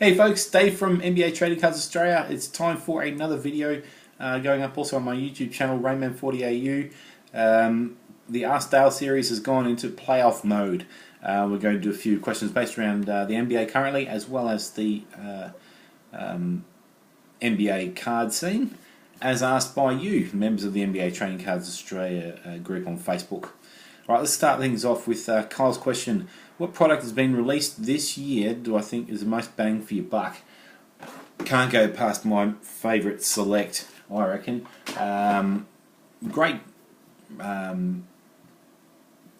Hey folks, Dave from NBA Trading Cards Australia. It's time for another video going up also on my YouTube channel, Rainman40AU. The Ask Dale series has gone into playoff mode. We're going to do a few questions based around the NBA currently, as well as the NBA card scene, as asked by you, members of the NBA Trading Cards Australia group on Facebook. Alright, let's start things off with Kyle's question. What product has been released this year do I think is the most bang for your buck? Can't go past my favourite Select, I reckon. Great. I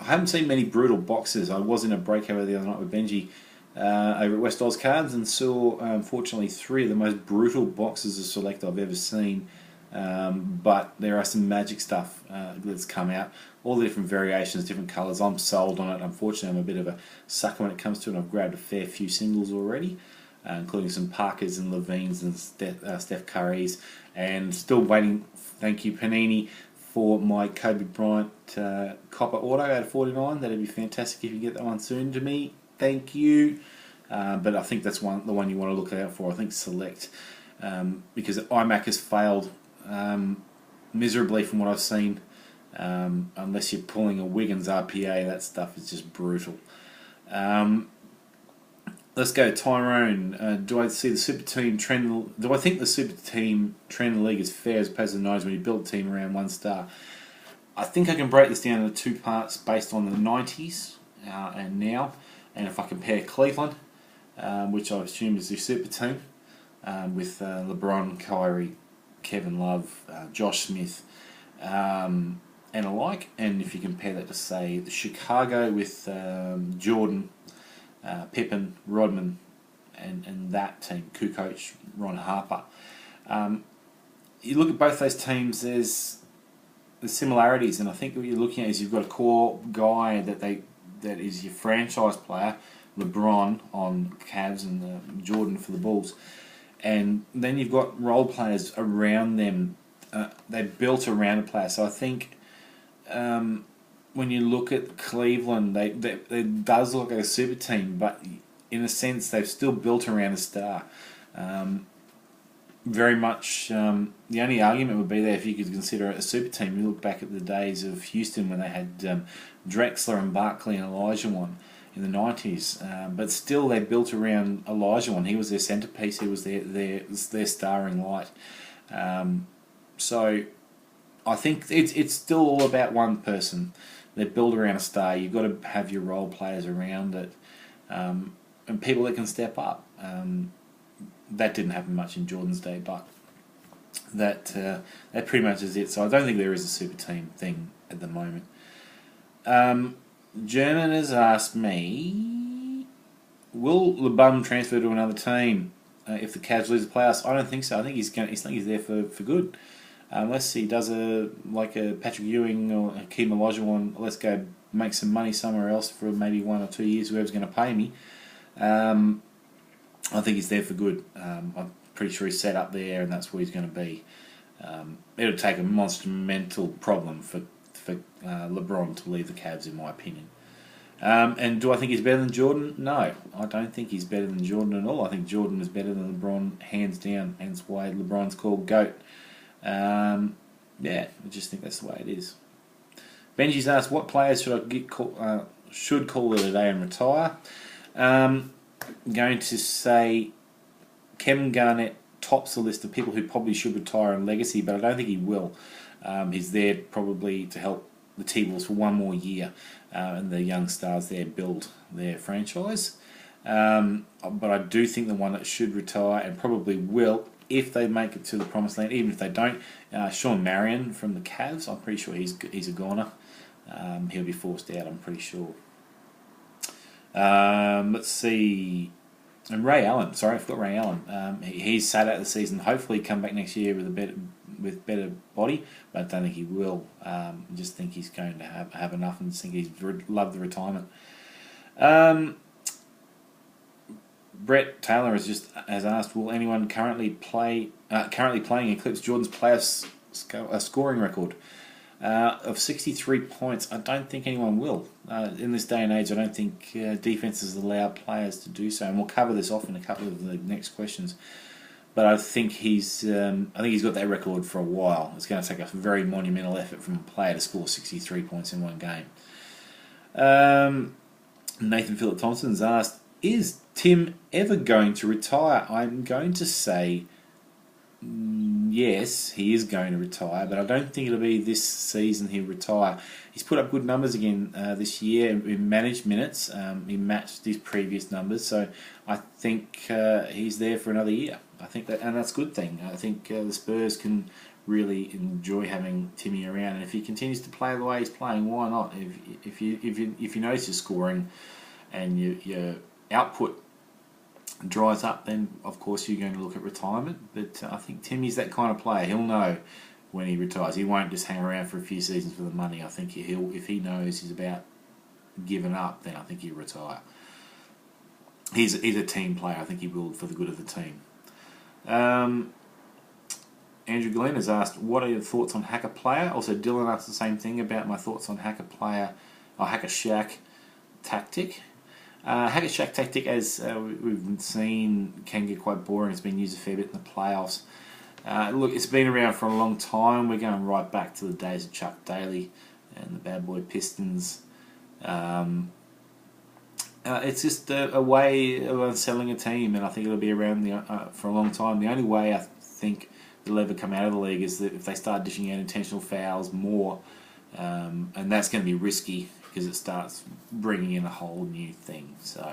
haven't seen many brutal boxes. I was in a breakover the other night with Benji over at West Oz Cards and saw, unfortunately, 3 of the most brutal boxes of Select I've ever seen. But there are some magic stuff that's come out, all the different variations, different colours. I'm sold on it. Unfortunately, I'm a bit of a sucker when it comes to it. I've grabbed a fair few singles already, including some Parkers and Levines and Steph Currys, and still waiting, thank you Panini, for my Kobe Bryant copper auto out of 49. That'd be fantastic if you get that one soon to me. Thank you. But I think that's the one you want to look out for. I think Select, because iMac has failed miserably from what I've seen. Unless you're pulling a Wiggins RPA, that stuff is just brutal. Let's go, Tyrone. Do I see the super team trend? Do I think the super team trend in the league is fair as opposed to the 90s when you build a team around 1 star? I think I can break this down into 2 parts based on the 90s and now, and if I compare Cleveland, which I assume is the super team, with LeBron, Kyrie, Kevin Love, Josh Smith, and alike, and if you compare that to, say, the Chicago with Jordan, Pippen, Rodman, and that team, Kukoc, Ron Harper. You look at both those teams, there's similarities, and I think what you're looking at is you've got a core guy that is your franchise player, LeBron on Cavs and Jordan for the Bulls, and then you've got role players around them. They're built around a player, so I think when you look at Cleveland, it does look like a super team, but in a sense they've still built around a star. Very much the only argument would be there if you could consider it a super team. You look back at the days of Houston when they had Drexler and Barkley and Olajuwon in the 90s, but still they built around Olajuwon. He was their centerpiece. He was their starring light. So I think it's still all about one person. They're built around a star. You've got to have your role players around it, and people that can step up. That didn't happen much in Jordan's day, but that pretty much is it. So I don't think there is a super team thing at the moment. German has asked me, will LeBum transfer to another team if the Cavs lose the playoffs? I don't think so. I think he's there for good. Unless he does like a Patrick Ewing or Hakeem Olajuwon, let's go make some money somewhere else for maybe 1 or 2 years, whoever's going to pay me. I think he's there for good. I'm pretty sure he's set up there and that's where he's going to be. It'll take a monumental problem for LeBron to leave the Cavs, in my opinion. And do I think he's better than Jordan? No, I don't think he's better than Jordan at all. I think Jordan is better than LeBron, hands down, hence why LeBron's called GOAT. I just think that's the way it is. Benji's asked, what players should call it a day and retire? I'm going to say Kevin Garnett tops the list of people who probably should retire in legacy, but I don't think he will. He's there probably to help the T-Wolves for 1 more year, and the young stars there build their franchise. But I do think the one that should retire, and probably will, if they make it to the promised land, even if they don't, Sean Marion from the Cavs, I'm pretty sure he's a goner. He'll be forced out, I'm pretty sure. Let's see. And Ray Allen, sorry, I forgot Ray Allen. He's sat out the season. Hopefully, come back next year with better body, but I don't think he will. I just think he's going to have enough, and think he's loved the retirement. Brett Taylor has asked, will anyone currently playing eclipse Jordan's playoff scoring record? Of 63 points, I don't think anyone will. In this day and age, I don't think defenses allow players to do so, and we'll cover this off in a couple of the next questions. But I think he's got that record for a while. It's going to take a very monumental effort from a player to score 63 points in one game. Nathan Phillip Thompson's asked, is Tim ever going to retire? I'm going to say yes, he is going to retire, but I don't think it'll be this season he'll retire. He's put up good numbers again this year in managed minutes. He matched his previous numbers, so I think he's there for another year. I think that, and that's a good thing. I think the Spurs can really enjoy having Timmy around, and if he continues to play the way he's playing, why not? If you notice your scoring and your output dries up, then of course you're going to look at retirement. But I think Timmy's that kind of player. He'll know when he retires. He won't just hang around for a few seasons for the money. I think if he knows he's about giving up, then I think he'll retire. He's a team player. I think he will for the good of the team. Andrew Glenn has asked, what are your thoughts on Hacker Player? Also, Dylan asked the same thing about my thoughts on Hacker Player or Hacker Shack tactic. Hacker Shack tactic, as we've seen, can get quite boring. It's been used a fair bit in the playoffs. Look, it's been around for a long time. We're going right back to the days of Chuck Daly and the Bad Boy Pistons. It's just a way of selling a team, and I think it'll be around for a long time. The only way I think it'll ever come out of the league is that if they start dishing out intentional fouls more, and that's going to be risky because it starts bringing in a whole new thing. So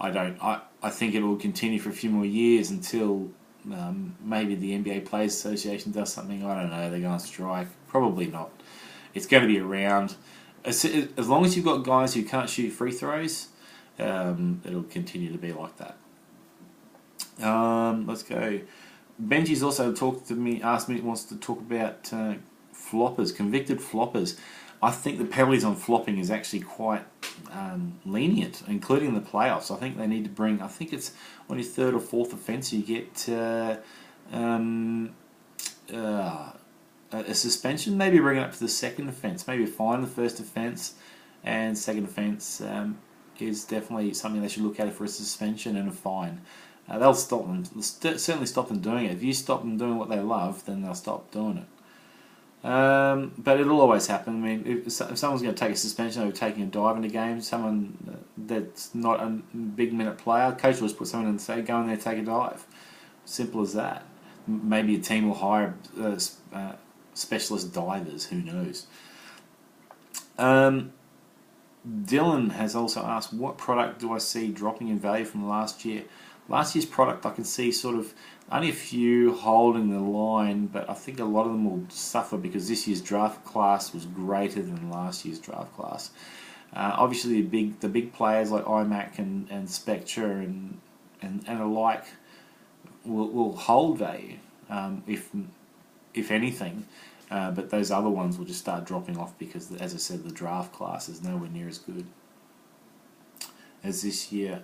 I think it will continue for a few more years until maybe the NBA Players Association does something. I don't know. They're going to strike. Probably not. It's going to be around. As long as you've got guys who can't shoot free throws, it'll continue to be like that. Let's go. Benji's also asked me, wants to talk about floppers, convicted floppers. I think the penalties on flopping is actually quite lenient, including the playoffs. I think they need to bring, I think it's on your third or fourth offence you get a suspension, maybe bring it up to the second offence, maybe fine the first offence, and second offence is definitely something they should look at for a suspension and a fine. They'll stop them, certainly stop them doing it. If you stop them doing what they love, then they'll stop doing it. But it'll always happen. I mean, if someone's going to take a suspension over taking a dive in a game, someone that's not a big minute player, coach will just put someone in and say, go in there, take a dive. Simple as that. Maybe a team will hire specialist divers, who knows. Dylan has also asked, what product do I see dropping in value from last year? Last year's product I can see sort of only a few holding the line, but I think a lot of them will suffer because this year's draft class was greater than last year's draft class. Obviously the big players like iMac and Spectre and alike will hold value, if anything, but those other ones will just start dropping off because, as I said, the draft class is nowhere near as good as this year.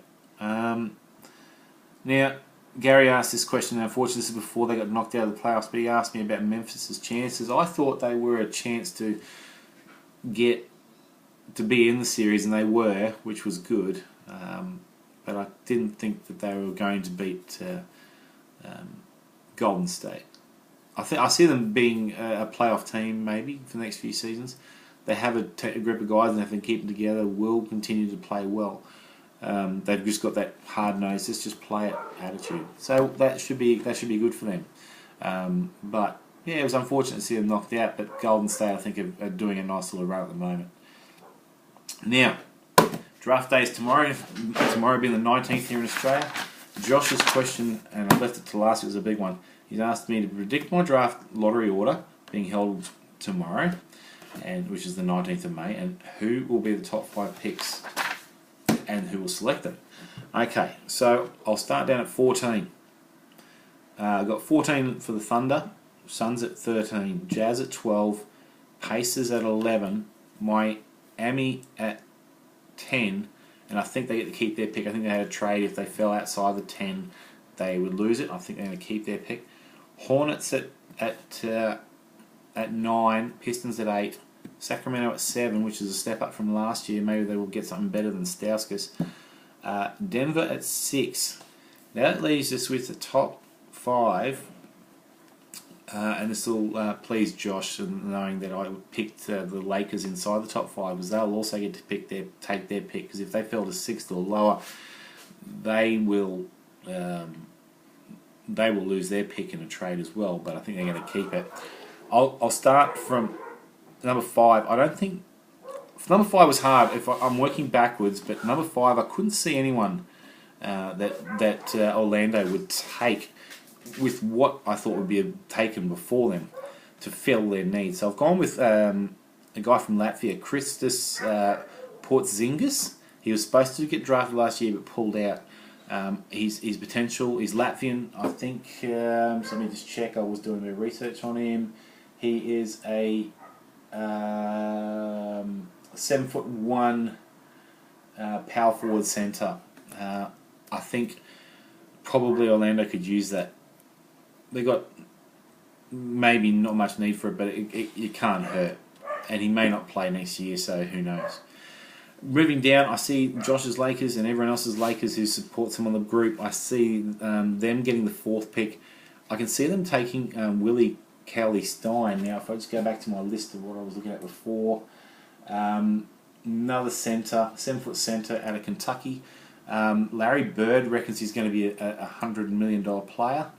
Now, Gary asked this question, unfortunately this is before they got knocked out of the playoffs, but he asked me about Memphis' chances. I thought they were a chance to get to be in the series, and they were, which was good, but I didn't think that they were going to beat Golden State. I see them being a playoff team maybe for the next few seasons. They have a group of guys, and if they keep them together, will continue to play well. They've just got that hard nose, let's just play it attitude. So that should be good for them. But yeah, it was unfortunate to see them knocked out. But Golden State, I think, are doing a nice little run at the moment. Now, draft day is tomorrow. Tomorrow being the 19th here in Australia. Josh's question, and I left it to last. It was a big one. He's asked me to predict my draft lottery order being held tomorrow, and which is the 19th of May, and who will be the top 5 picks. And who will select them. Okay, so I'll start down at 14. I've got 14 for the Thunder, Suns at 13, Jazz at 12, Pacers at 11, Miami at 10, and I think they get to keep their pick. I think they had a trade. If they fell outside the 10, they would lose it. I think they're going to keep their pick. Hornets at at 9, Pistons at 8, Sacramento at 7, which is a step up from last year. Maybe they will get something better than Stauskas. Denver at 6. Now that leaves us with the top 5. And this will please Josh, knowing that I picked the Lakers inside the top 5, because they'll also get to take their pick. Because if they fell to 6th or lower, they will lose their pick in a trade as well. But I think they're going to keep it. I'll start from number 5. I don't think number 5 was hard. I'm working backwards, but number 5, I couldn't see anyone that Orlando would take with what I thought would be taken before them to fill their needs. So I've gone with a guy from Latvia, Kristaps Porzingis. He was supposed to get drafted last year but pulled out. His potential, he's Latvian, I think. So let me just check. I was doing a bit of research on him. He is a 7'1" power forward centre. I think probably Orlando could use that. They got maybe not much need for it, but it can't hurt. And he may not play next year, so who knows. Moving down, I see Josh's Lakers and everyone else's Lakers who supports him on the group. I see them getting the 4th pick. I can see them taking Willie Cauley-Stein. Now, if I just go back to my list of what I was looking at before, another centre, 7-foot centre out of Kentucky. Larry Bird reckons he's going to be a $100 million player.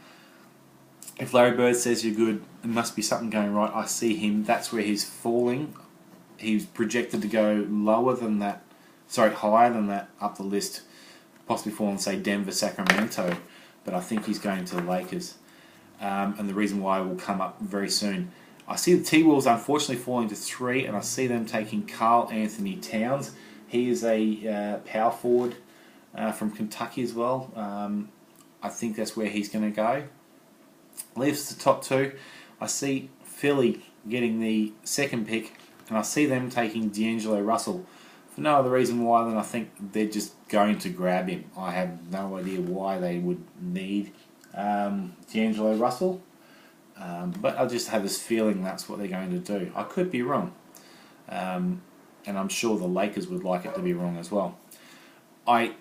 If Larry Bird says you're good, there must be something going right. I see him. That's where he's falling. He's projected to go higher than that up the list, possibly falling, say, Denver, Sacramento. But I think he's going to the Lakers. And the reason why will come up very soon. I see the T-Wolves unfortunately falling to 3, and I see them taking Karl Anthony Towns. He is a power forward from Kentucky as well. I think that's where he's going to go. Leaves the top 2. I see Philly getting the 2nd pick, and I see them taking D'Angelo Russell for no other reason why than I think they're just going to grab him. I have no idea why they would need D'Angelo Russell, but I just have this feeling that's what they're going to do. I could be wrong, and I'm sure the Lakers would like it to be wrong as well. I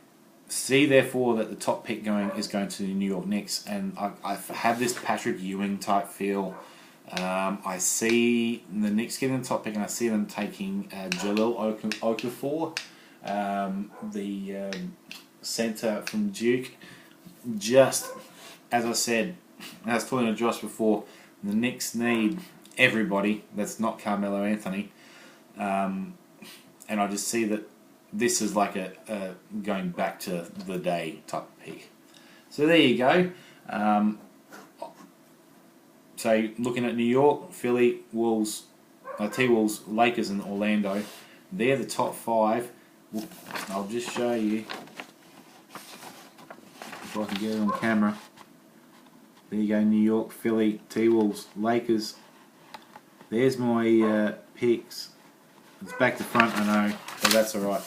see, therefore, that the top pick is going to the New York Knicks, and I have this Patrick Ewing type feel. I see the Knicks getting the top pick, and I see them taking Jahlil Okafor, the centre from Duke. Just as I said, I was talking to Josh before, the Knicks need everybody that's not Carmelo Anthony, and I just see that this is like a going back to the day type of pick. So there you go. So looking at New York, Philly, Wolves, T-Wolves, Lakers and Orlando, they're the top 5. I'll just show you if I can get it on camera. There you go, New York, Philly, T-Wolves, Lakers. There's my picks. It's back to front, I know, but that's alright.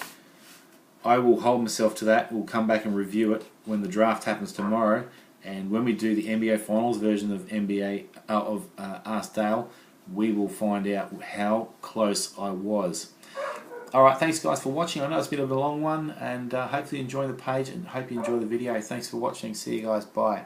I will hold myself to that. We'll come back and review it when the draft happens tomorrow, and when we do the NBA Finals version of Ask Dale, we will find out how close I was. Alright, thanks guys for watching. I know it's a bit of a long one, and hopefully you enjoy the page and hope you enjoy the video. Thanks for watching. See you guys. Bye.